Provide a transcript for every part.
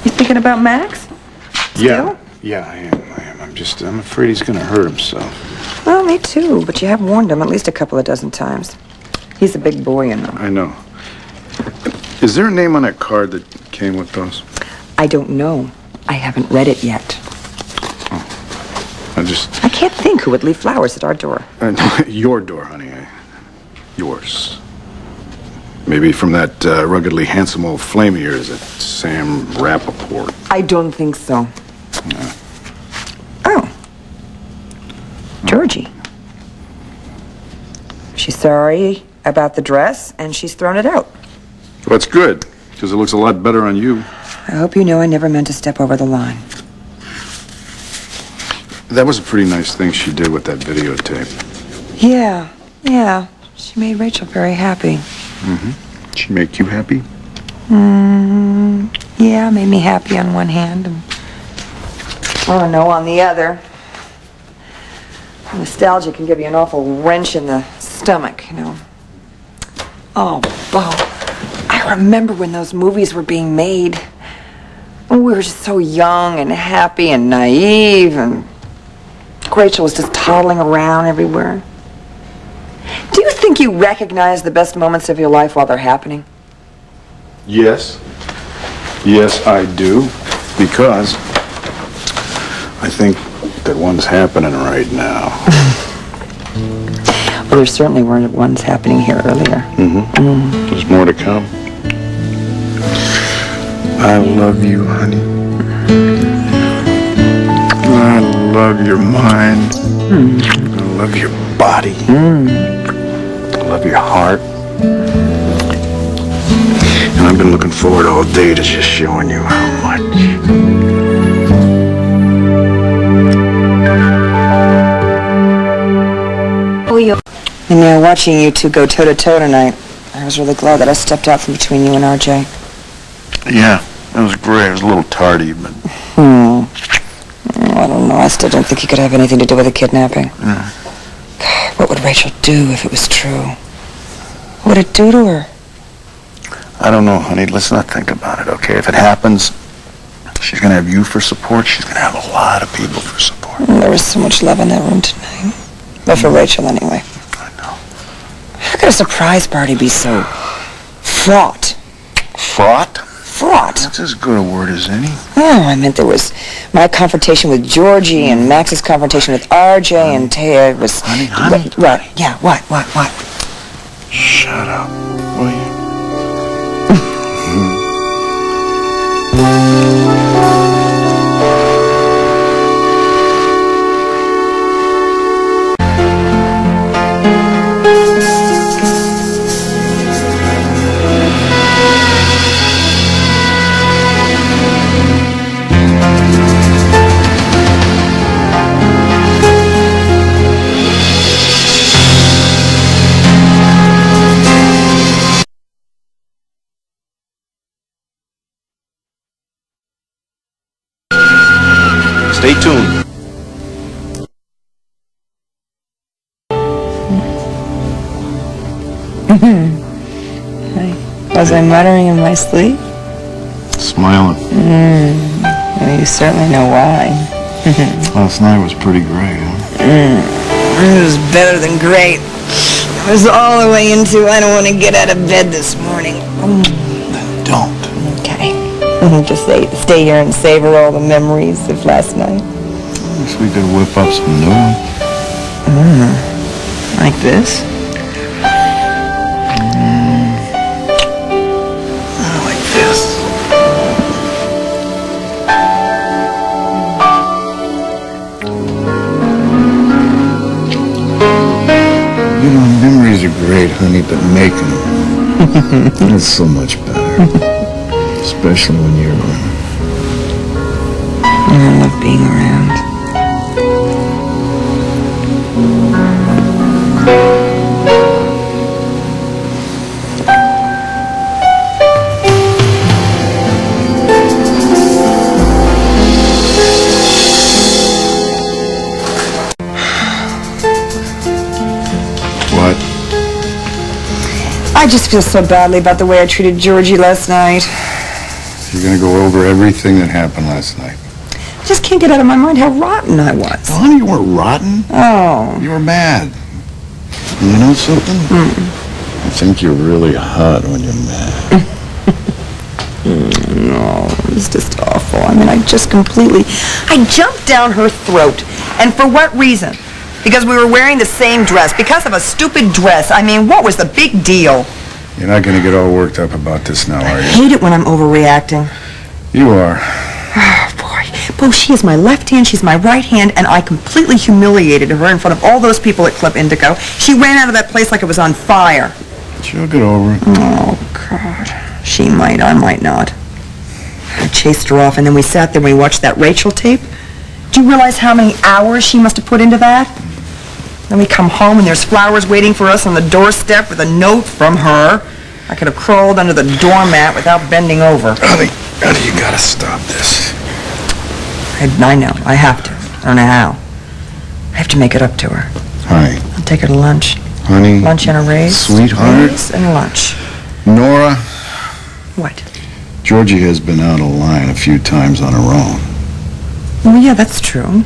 You thinking about Max? Still? Yeah, I am. I'm afraid he's gonna hurt himself. Well, me too, but you have warned him at least a couple of dozen times. He's a big boy, you know. I know. Is there a name on that card that came with those? I don't know. I haven't read it yet. Oh. I can't think who would leave flowers at our door. Your door, honey. Yours. Maybe from that ruggedly handsome old flame of yours, that Sam Rappaport. I don't think so. No. Oh. Georgie. She's sorry about the dress, and she's thrown it out. Well, that's good, because it looks a lot better on you. I hope you know I never meant to step over the line. That was a pretty nice thing she did with that videotape. Yeah. She made Rachel very happy. Mm-hmm. She make you happy? Yeah, made me happy on one hand and I don't know, on the other. Nostalgia can give you an awful wrench in the stomach, you know. Oh, Bo, I remember when those movies were being made. We were just so young and happy and naive, and Rachel was just toddling around everywhere. Do you think you recognize the best moments of your life while they're happening? Yes. Yes, I do. Because I think that one's happening right now. Well, there certainly weren't ones happening here earlier. There's more to come. I love you, honey. I love your mind. I love your body. I love your heart. And I've been looking forward all day to just showing you how much. You know, watching you two go toe-to-toe tonight, I was really glad that I stepped out from between you and RJ. Yeah, it was great. It was a little tardy, but... Oh, I don't know. I still don't think he could have anything to do with the kidnapping. Yeah. God, what would Rachel do if it was true? What would it do to her? I don't know, honey. Let's not think about it, okay? If it happens, she's going to have you for support. She's going to have a lot of people for support. There was so much love in that room tonight. But for Rachel, anyway. I know. How could a surprise party be so fraught? Fraught? Fraught? That's as good a word as any. Oh, I meant there was my confrontation with Georgie and Max's confrontation with RJ and Taya was... Honey. What? Yeah, what? Shut up, will you? Stay tuned. Was I muttering in my sleep? Smiling. Well, you certainly know why. Last night was pretty great, huh? It was better than great. I was all the way into I don't want to get out of bed this morning. Then don't. Okay. Just stay here and savor all the memories of last night. I guess we could whip up some new ones. Like this? Like this. You know, memories are great, honey, but making them is so much better. Especially when you're around. I love being around. I just feel so badly about the way I treated Georgie last night. You're gonna go over everything that happened last night. I just can't get out of my mind how rotten I was. Well, honey, you weren't rotten. Oh. You were mad. And you know something? I think you're really hot when you're mad. No, it's just awful. I mean, I jumped down her throat. And for what reason? Because we were wearing the same dress. Because of a stupid dress. I mean, what was the big deal? You're not going to get all worked up about this now, are you? I hate it when I'm overreacting. You are. Oh, boy. Bo, she is my left hand, she's my right hand, and I completely humiliated her in front of all those people at Club Indigo. She ran out of that place like it was on fire. She'll get over it. Oh, God. She might, I might not. I chased her off, and then we sat there and we watched that Rachel tape. Do you realize how many hours she must have put into that? Then we come home and there's flowers waiting for us on the doorstep with a note from her. I could have crawled under the doormat without bending over. Honey, you gotta stop this. I know. I have to. I don't know how. I have to make it up to her. Honey. I'll take her to lunch. Honey. Lunch and a raise. Sweetheart. Raise and lunch. Nora. What? Georgie has been out of line a few times on her own. Well, yeah, that's true.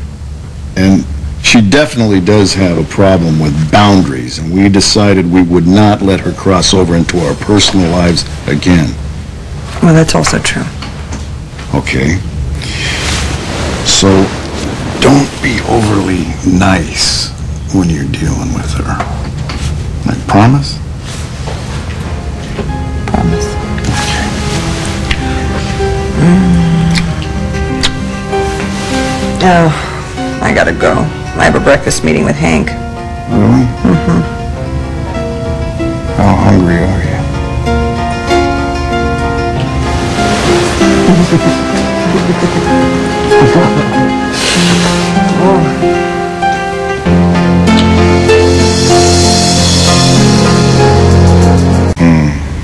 And she definitely does have a problem with boundaries, and we decided we would not let her cross over into our personal lives again. Well, that's also true. Okay. So, don't be overly nice when you're dealing with her. I promise? Promise. Okay. Oh, I gotta go. I have a breakfast meeting with Hank. Really? Mm-hmm. How hungry are you?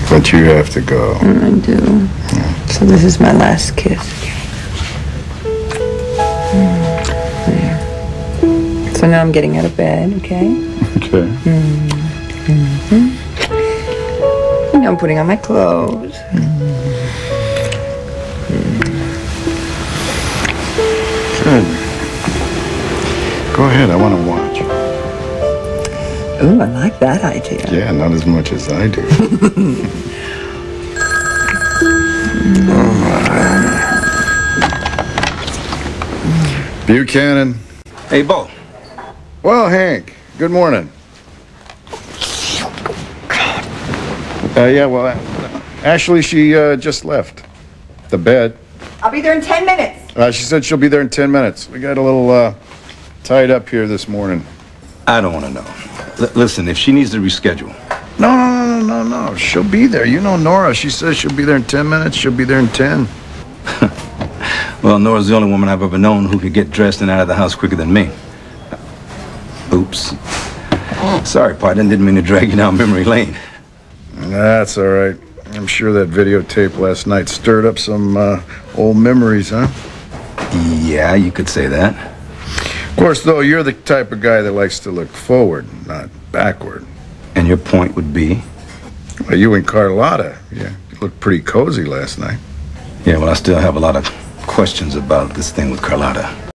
But you have to go. I do. Yeah. So this is my last kiss. There. So now I'm getting out of bed, okay? Okay. Now I'm putting on my clothes. Good. Go ahead, I want to watch. Ooh, I like that idea. Yeah, not as much as I do. Buchanan. Hey, Bo. Well, Hank, good morning. Yeah, well, Ashley, she just left the bed. I'll be there in 10 minutes. She said she'll be there in 10 minutes. We got a little tied up here this morning. I don't want to know. Listen, if she needs to reschedule. No. She'll be there. You know Nora. She says she'll be there in 10 minutes. She'll be there in 10. Well, Nora's the only woman I've ever known who could get dressed and out of the house quicker than me. Oops. Sorry, partner. Didn't mean to drag you down memory lane. That's all right. I'm sure that videotape last night stirred up some old memories, huh? Yeah, you could say that. Of course, though, you're the type of guy that likes to look forward, not backward. And your point would be? Well, you and Carlotta, yeah, you looked pretty cozy last night. Yeah, well, I still have a lot of questions about this thing with Carlotta.